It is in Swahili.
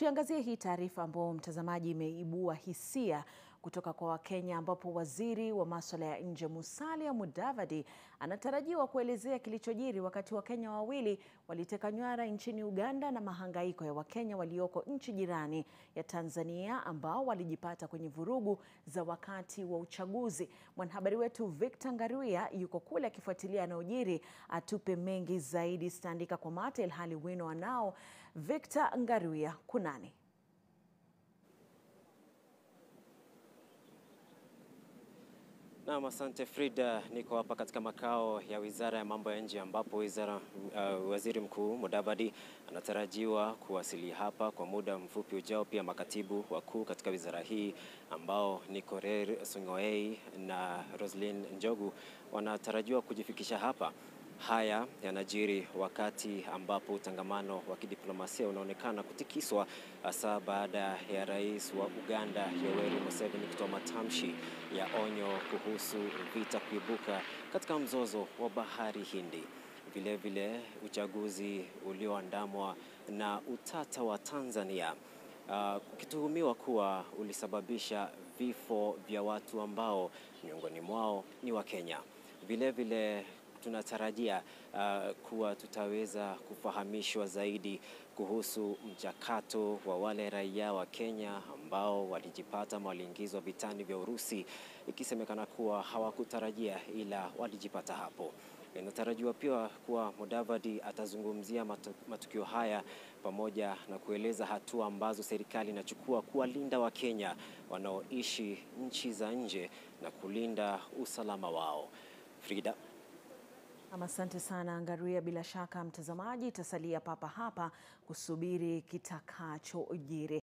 tuangazie hii taarifa ambayo mtazamaji imeibua hisia kutoka kwa Wakenya, ambapo waziri wa masuala ya nje Musalia Mudavadi anatarajiwa kuelezea kilichojiri wakati Wakenya wawili waliteka nyara nchini Uganda na mahangaiko ya Wakenya walioko nchi jirani ya Tanzania ambao walijipata kwenye vurugu za wakati wa uchaguzi. Mwanahabari wetu Victor Ngaruya yuko kule akifuatilia yanayojiri, atupe mengi zaidi. Standika kwa mate ilhali wino wanao. Victor Ngaruya, kunani? Naam, asante Frida. Niko hapa katika makao ya Wizara ya Mambo ya Nje ambapo Waziri Mkuu Mudavadi anatarajiwa kuwasili hapa kwa muda mfupi ujao. Pia makatibu wakuu katika wizara hii ambao ni Korir Sung'oei na Roslyn Njogu wanatarajiwa kujifikisha hapa. Haya yanajiri wakati ambapo utangamano wa kidiplomasia unaonekana kutikiswa, hasa baada ya Rais wa Uganda Yoweri Museveni kutoa matamshi ya onyo kuhusu vita kuibuka katika mzozo wa Bahari Hindi. Vile uchaguzi ulioandamwa na utata wa Tanzania ukituhumiwa kuwa ulisababisha vifo vya watu ambao miongoni mwao ni Wakenya. Vile tunatarajia kuwa tutaweza kufahamishwa zaidi kuhusu mchakato wa wale raia wa Kenya ambao walijipata waliingizwa vitani vya Urusi, ikisemekana kuwa hawakutarajia ila walijipata hapo. Inatarajiwa pia kuwa Mudavadi atazungumzia matukio haya pamoja na kueleza hatua ambazo serikali inachukua kuwalinda Wakenya wanaoishi nchi za nje na kulinda usalama wao. Frida. Asante sana Ngaruya. Bila shaka mtazamaji itasalia papa hapa kusubiri kitakachojiri.